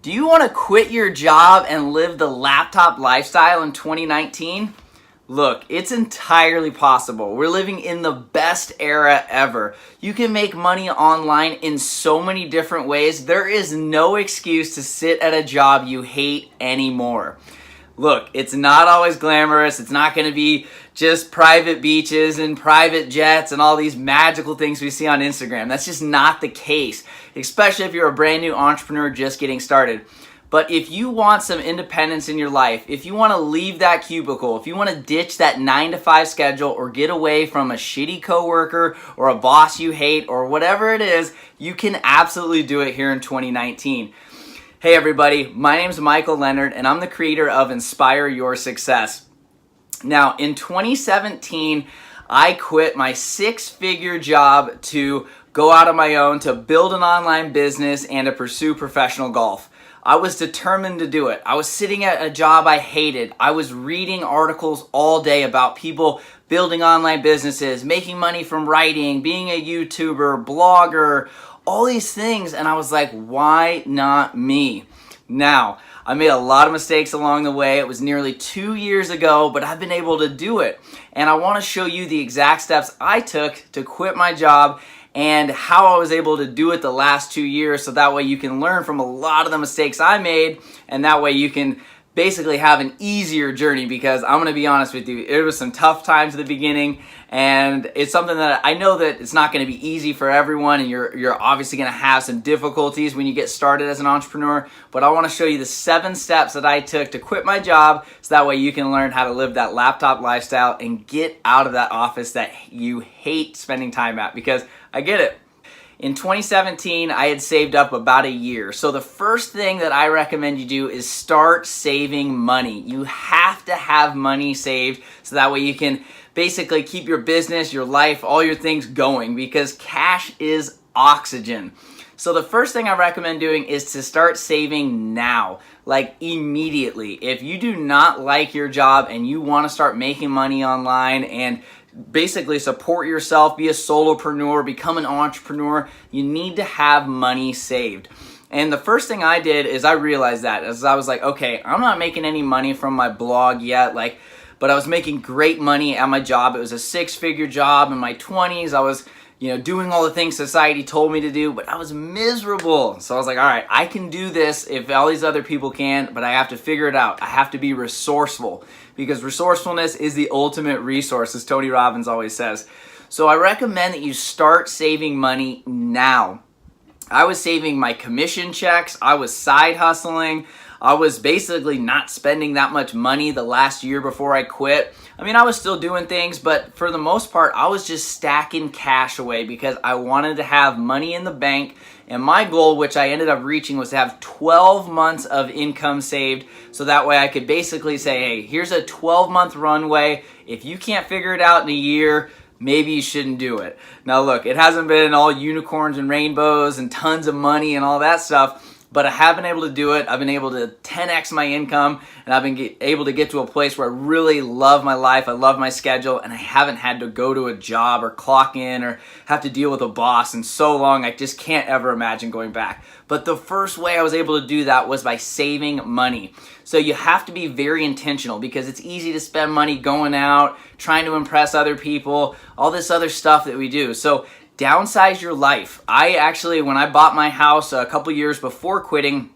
Do you want to quit your job and live the laptop lifestyle in 2019? Look, it's entirely possible. We're living in the best era ever. You can make money online in so many different ways. There is no excuse to sit at a job you hate anymore. Look, it's not always glamorous. It's not going to be just private beaches and private jets and all these magical things we see on Instagram. That's just not the case, especially if you're a brand new entrepreneur just getting started. But if you want some independence in your life, if you want to leave that cubicle, if you want to ditch that 9-to-5 schedule or get away from a shitty coworker or a boss you hate or whatever it is, you can absolutely do it here in 2019. Hey everybody, my name is Michael Leonard and I'm the creator of Inspire Your Success. Now in 2017, I quit my 6-figure job to go out on my own, to build an online business and to pursue professional golf. I was determined to do it. I was sitting at a job I hated. I was reading articles all day about people building online businesses, making money from writing, being a YouTuber, blogger, all these things, and I was like, why not me? Now, I made a lot of mistakes along the way. It was nearly 2 years ago, but I've been able to do it. And I want to show you the exact steps I took to quit my job and how I was able to do it the last 2 years, so that way you can learn from a lot of the mistakes I made, and that way you can basically have an easier journey, because I'm going to be honest with you, it was some tough times at the beginning, and it's something that I know that it's not going to be easy for everyone, and you're obviously going to have some difficulties when you get started as an entrepreneur, but I want to show you the 7 steps that I took to quit my job, so that way you can learn how to live that laptop lifestyle and get out of that office that you hate spending time at, because I get it. In 2017, I had saved up about a year. So the first thing that I recommend you do is start saving money. You have to have money saved so that way you can basically keep your business, your life, all your things going, because cash is oxygen. So the first thing I recommend doing is to start saving now, like immediately. If you do not like your job and you want to start making money online and basically support yourself, be a solopreneur, become an entrepreneur, you need to have money saved. And the first thing I did is I realized that as I was like, okay, I'm not making any money from my blog yet, but I was making great money at my job. It was a 6-figure job in my 20s. I was doing all the things society told me to do, but I was miserable. So I was like, all right, I can do this if all these other people can, but I have to figure it out. I have to be resourceful, because resourcefulness is the ultimate resource, as Tony Robbins always says. So I recommend that you start saving money now. I was saving my commission checks. I was side hustling. I was basically not spending that much money the last year before I quit. I mean, I was still doing things, but for the most part, I was just stacking cash away because I wanted to have money in the bank. And my goal, which I ended up reaching, was to have 12 months of income saved. So that way I could basically say, hey, here's a 12-month runway. If you can't figure it out in a year, maybe you shouldn't do it. Now look, it hasn't been all unicorns and rainbows and tons of money and all that stuff, but I have been able to do it. I've been able to 10x my income, and I've been able to get to a place where I really love my life, I love my schedule, and I haven't had to go to a job or clock in or have to deal with a boss in so long. I just can't ever imagine going back. But the first way I was able to do that was by saving money. So you have to be very intentional, because it's easy to spend money going out, trying to impress other people, all this other stuff that we do. So downsize your life. I actually, when I bought my house a couple years before quitting,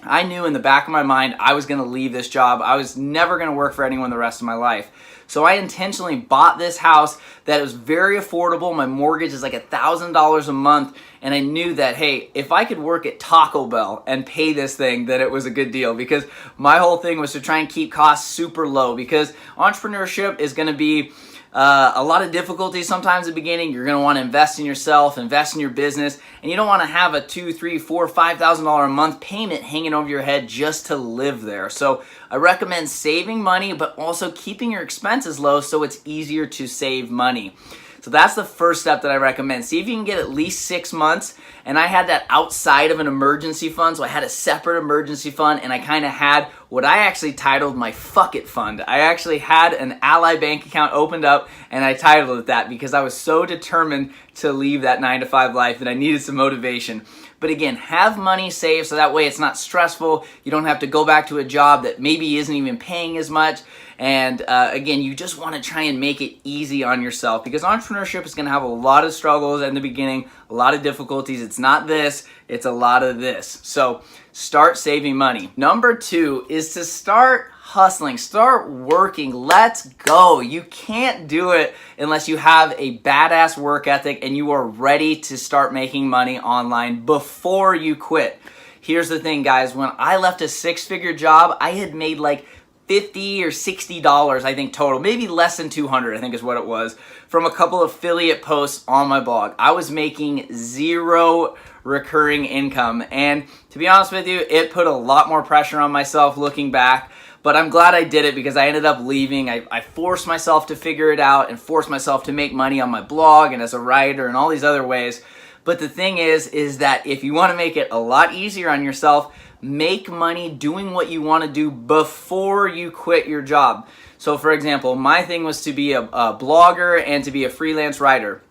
I knew in the back of my mind I was going to leave this job. I was never going to work for anyone the rest of my life. So I intentionally bought this house that was very affordable. My mortgage is like $1,000 a month. And I knew that, hey, if I could work at Taco Bell and pay this thing, then it was a good deal, because my whole thing was to try and keep costs super low, because entrepreneurship is going to be a lot of difficulties sometimes at the beginning. You're going to want to invest in yourself, invest in your business, and you don't want to have a $2,000, $3,000, $4,000, $5,000 a month payment hanging over your head just to live there. So I recommend saving money, but also keeping your expenses low so it's easier to save money. So that's the first step that I recommend. See if you can get at least 6 months. And I had that outside of an emergency fund. So I had a separate emergency fund, and I kind of had what I actually titled my fuck it fund. I actually had an Ally bank account opened up, and I titled it that because I was so determined to leave that 9-to-5 life that I needed some motivation. But again, have money saved so that way it's not stressful. You don't have to go back to a job that maybe isn't even paying as much. And again, you just want to try and make it easy on yourself, because entrepreneurship is going to have a lot of struggles in the beginning, a lot of difficulties. It's not this, it's a lot of this. So start saving money. Number 2 is to start hustling, start working. Let's go. You can't do it unless you have a badass work ethic and you are ready to start making money online before you quit. Here's the thing, guys. When I left a 6-figure job, I had made like $50 or $60, I think, total. Maybe less than 200, I think is what it was, from a couple affiliate posts on my blog. I was making 0 recurring income. And to be honest with you, it put a lot more pressure on myself looking back. But I'm glad I did it, because I ended up leaving. I forced myself to figure it out and forced myself to make money on my blog and as a writer and all these other ways. But the thing is that if you want to make it a lot easier on yourself, make money doing what you want to do before you quit your job. So for example, my thing was to be a blogger and to be a freelance writer.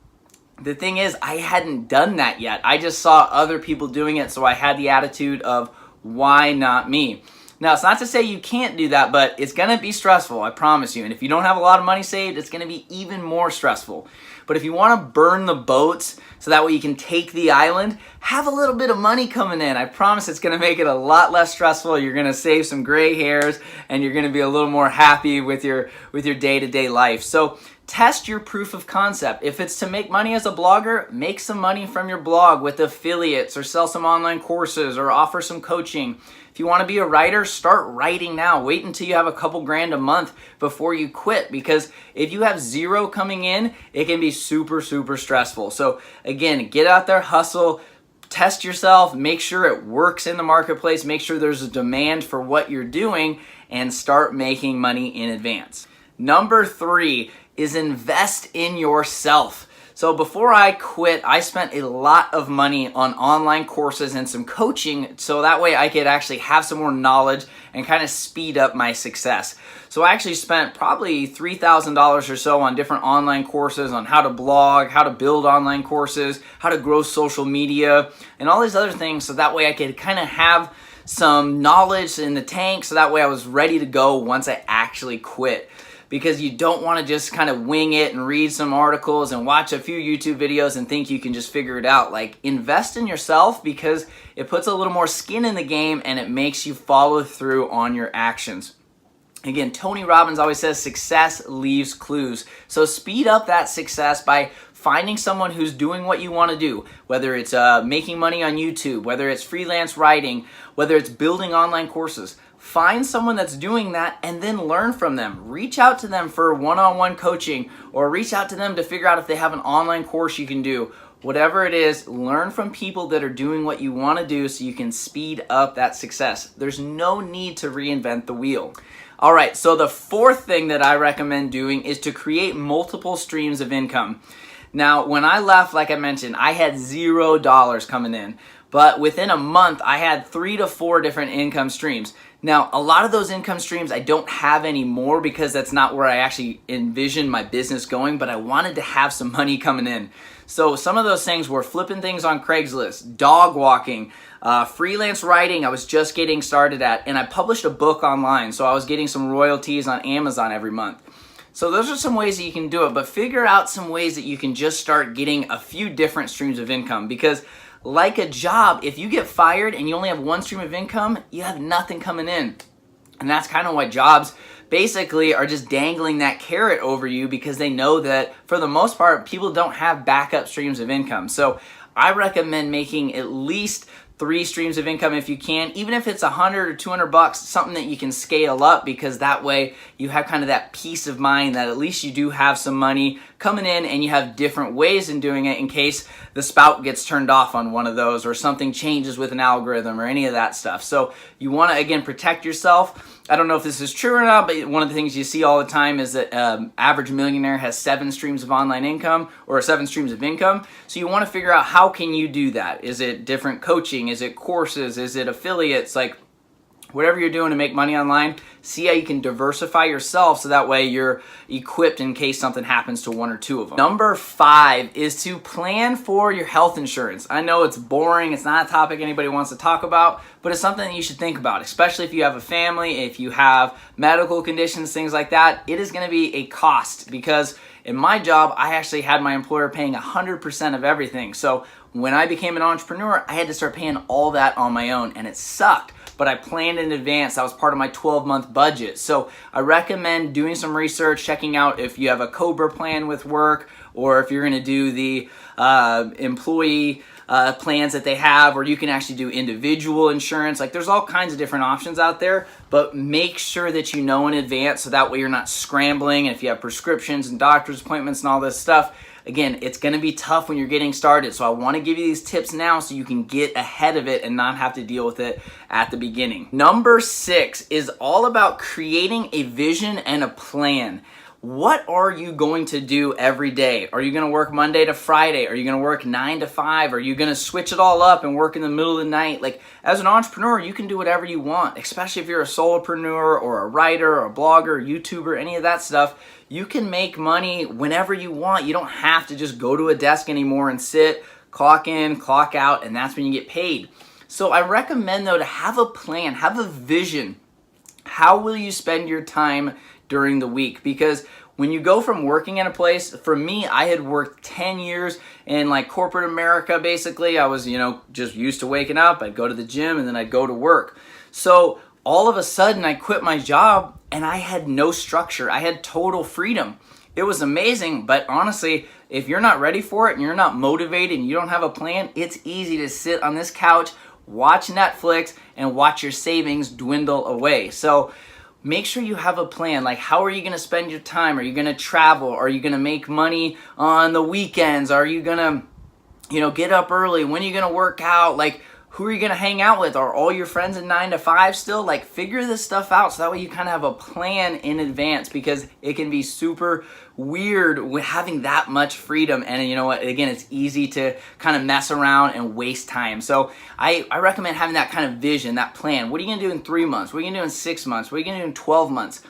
The thing is, I hadn't done that yet. I just saw other people doing it, so I had the attitude of, why not me? Now, it's not to say you can't do that, but it's going to be stressful, I promise you. And if you don't have a lot of money saved, it's going to be even more stressful. But if you want to burn the boats so that way you can take the island, have a little bit of money coming in. I promise it's going to make it a lot less stressful. You're going to save some gray hairs, and you're going to be a little more happy with your day-to-day life. So test your proof of concept. If it's to make money as a blogger, make some money from your blog with affiliates, or sell some online courses, or offer some coaching. If you want to be a writer, start writing now. Wait until you have a couple grand a month before you quit, because if you have 0 coming in, it can be super, super stressful. So again, get out there, hustle, test yourself, make sure it works in the marketplace, make sure there's a demand for what you're doing, and start making money in advance. Number 3 is invest in yourself. So before I quit, I spent a lot of money on online courses and some coaching, so that way I could actually have some more knowledge and kind of speed up my success. So I actually spent probably $3,000 or so on different online courses on how to blog, how to build online courses, how to grow social media, and all these other things, so that way I could kind of have some knowledge in the tank, so that way I was ready to go once I actually quit. Because you don't want to just kind of wing it and read some articles and watch a few YouTube videos and think you can just figure it out. Like, invest in yourself, because it puts a little more skin in the game and it makes you follow through on your actions. Again, Tony Robbins always says success leaves clues. So speed up that success by finding someone who's doing what you want to do, whether it's making money on YouTube, whether it's freelance writing, whether it's building online courses. Find someone that's doing that and then learn from them. Reach out to them for one-on-one coaching, or reach out to them to figure out if they have an online course you can do. Whatever it is, learn from people that are doing what you want to do so you can speed up that success. There's no need to reinvent the wheel. All right, so the 4th thing that I recommend doing is to create multiple streams of income. Now, when I left, like I mentioned, I had $0 coming in. But within a month, I had 3 to 4 different income streams. Now, a lot of those income streams I don't have anymore, because that's not where I actually envisioned my business going, but I wanted to have some money coming in. So some of those things were flipping things on Craigslist, dog walking, freelance writing I was just getting started at, and I published a book online, so I was getting some royalties on Amazon every month. So those are some ways that you can do it, but figure out some ways that you can just start getting a few different streams of income, because like a job, if you get fired and you only have 1 stream of income, you have nothing coming in. And that's kind of why jobs basically are just dangling that carrot over you, because they know that for the most part, people don't have backup streams of income. So I recommend making at least 3 streams of income if you can, even if it's $100 or $200, something that you can scale up, because that way you have kind of that peace of mind that at least you do have some money coming in and you have different ways in doing it in case the spout gets turned off on one of those or something changes with an algorithm or any of that stuff. So you want to, again, protect yourself. I don't know if this is true or not, but one of the things you see all the time is that average millionaire has 7 streams of online income, or 7 streams of income. So you want to figure out, how can you do that? Is it different coaching? Is it courses? Is it affiliates? Like, whatever you're doing to make money online, see how you can diversify yourself so that way you're equipped in case something happens to one or two of them. Number 5 is to plan for your health insurance. I know it's boring, it's not a topic anybody wants to talk about, but it's something that you should think about, especially if you have a family, if you have medical conditions, things like that. It is going to be a cost because in my job, I actually had my employer paying 100% of everything. So when I became an entrepreneur, I had to start paying all that on my own, and it sucked. But I planned in advance. That was part of my 12-month budget. So I recommend doing some research, checking out if you have a COBRA plan with work, or if you're going to do the employee plans that they have, or you can actually do individual insurance. Like, there's all kinds of different options out there, but make sure that you know in advance so that way you're not scrambling. And if you have prescriptions and doctor's appointments and all this stuff, again, it's going to be tough when you're getting started. So I want to give you these tips now so you can get ahead of it and not have to deal with it at the beginning. Number 6 is all about creating a vision and a plan. What are you going to do every day? Are you going to work Monday to Friday? Are you going to work 9 to 5? Are you going to switch it all up and work in the middle of the night? Like, as an entrepreneur, you can do whatever you want, especially if you're a solopreneur or a writer or a blogger, YouTuber, any of that stuff. You can make money whenever you want. You don't have to just go to a desk anymore and sit, clock in, clock out, and that's when you get paid. So I recommend, though, to have a plan, have a vision. How will you spend your time during the week? Because when you go from working in a place, for me, I had worked 10 years in like corporate America, basically. I was, just used to waking up. I'd go to the gym and then I'd go to work. So all of a sudden I quit my job and I had no structure. I had total freedom. It was amazing, but honestly, if you're not ready for it and you're not motivated and you don't have a plan, it's easy to sit on this couch, watch Netflix, and watch your savings dwindle away. So make sure you have a plan. Like, how are you going to spend your time? Are you going to travel? Are you going to make money on the weekends? Are you going to, get up early? When are you going to work out? Like, who are you going to hang out with? Are all your friends in 9 to 5 still? Like, figure this stuff out so that way you kind of have a plan in advance, because it can be super weird with having that much freedom. And you know what? Again, it's easy to kind of mess around and waste time. So I recommend having that kind of vision, that plan. What are you going to do in 3 months? What are you going to do in 6 months? What are you going to do in 12 months?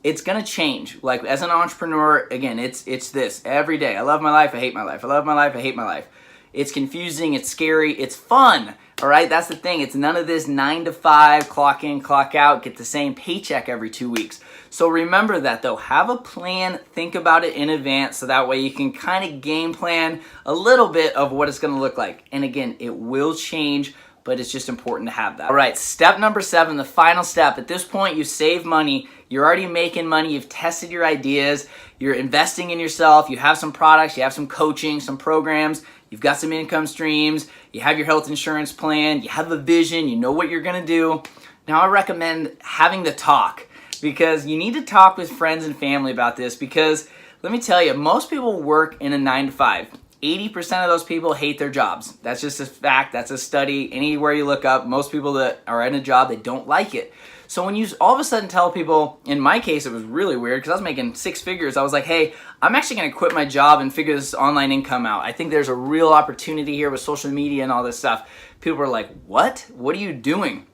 It's going to change. Like, as an entrepreneur, again, it's this every day. I love my life. I hate my life. I love my life. I hate my life. It's confusing. It's scary. It's fun. All right, that's the thing. It's none of this 9 to 5, clock in, clock out, get the same paycheck every 2 weeks. So remember that, though. Have a plan. Think about it in advance so that way you can kind of game plan a little bit of what it's going to look like. And again, it will change, but it's just important to have that. All right, step number 7, the final step. At this point, you save money. You're already making money. You've tested your ideas. You're investing in yourself. You have some products. You have some coaching, some programs. You've got some income streams. You have your health insurance plan. You have a vision. You know what you're going to do. Now, I recommend having the talk, because you need to talk with friends and family about this, because let me tell you, most people work in a 9 to 5. 80% of those people hate their jobs. That's just a fact. That's a study. Anywhere you look up, most people that are in a job, they don't like it. So when you all of a sudden tell people, in my case, it was really weird because I was making 6 figures. I was like, hey, I'm actually going to quit my job and figure this online income out. I think there's a real opportunity here with social media and all this stuff. People were like, what? What are you doing?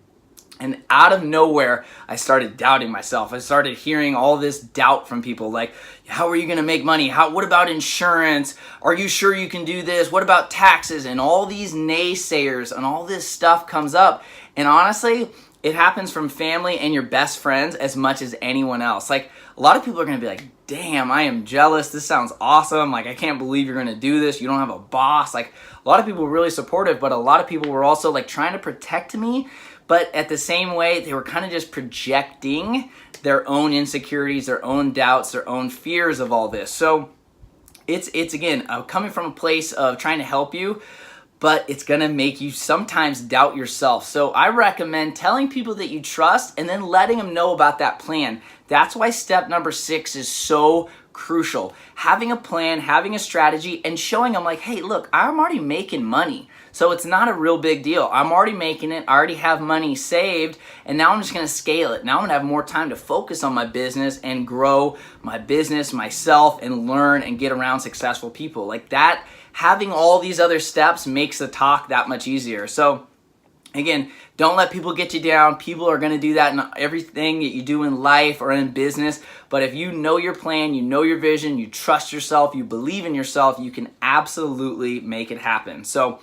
And out of nowhere, I started doubting myself. I started hearing all this doubt from people like, how are you going to make money? What about insurance? Are you sure you can do this? What about taxes? And all these naysayers and all this stuff comes up. And honestly, it happens from family and your best friends as much as anyone else. Like, a lot of people are going to be like, damn, I am jealous. This sounds awesome. Like, I can't believe you're going to do this. You don't have a boss. Like, a lot of people were really supportive, but a lot of people were also like trying to protect me. But at the same way, they were kind of just projecting their own insecurities, their own doubts, their own fears of all this. So it's again, coming from a place of trying to help you, but it's going to make you sometimes doubt yourself. So I recommend telling people that you trust and then letting them know about that plan. That's why step number 6 is so crucial. Having a plan, having a strategy, and showing them like, hey, look, I'm already making money. So it's not a real big deal. I'm already making it. I already have money saved, and now I'm just going to scale it. Now I'm going to have more time to focus on my business and grow my business, myself, and learn and get around successful people. Like that, having all these other steps makes the talk that much easier. So Again, don't let people get you down. People are going to do that in everything that you do in life or in business. But if you know your plan, you know your vision, you trust yourself, you believe in yourself, you can absolutely make it happen. So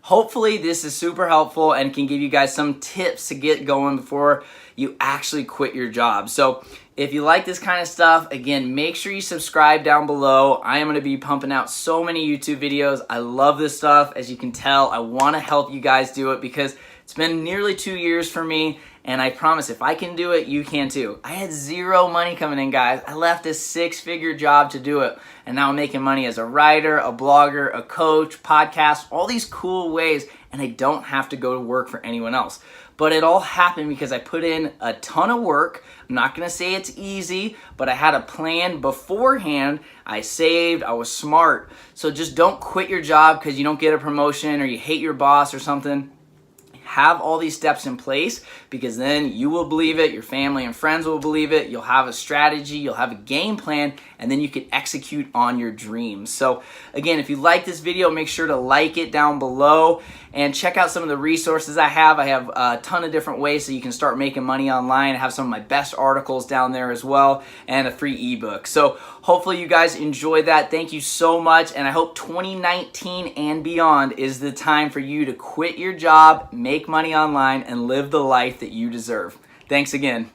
hopefully this is super helpful and can give you guys some tips to get going before you actually quit your job. So if you like this kind of stuff, again, make sure you subscribe down below. I am going to be pumping out so many YouTube videos. I love this stuff. As you can tell, I want to help you guys do it because it's been nearly 2 years for me, and I promise if I can do it, you can too. I had zero money coming in, guys. I left a 6-figure job to do it, and now I'm making money as a writer, a blogger, a coach, podcast, all these cool ways, and I don't have to go to work for anyone else. But it all happened because I put in a ton of work. I'm not going to say it's easy, but I had a plan beforehand. I saved. I was smart. So just don't quit your job because you don't get a promotion or you hate your boss or something. Have all these steps in place because then you will believe it, your family and friends will believe it, you'll have a strategy, you'll have a game plan, and then you can execute on your dreams. So again, if you like this video, make sure to like it down below and check out some of the resources I have. I have a ton of different ways so you can start making money online. I have some of my best articles down there as well and a free ebook. So hopefully you guys enjoyed that. Thank you so much, and I hope 2019 and beyond is the time for you to quit your job, make money online, and live the life that you deserve. Thanks again.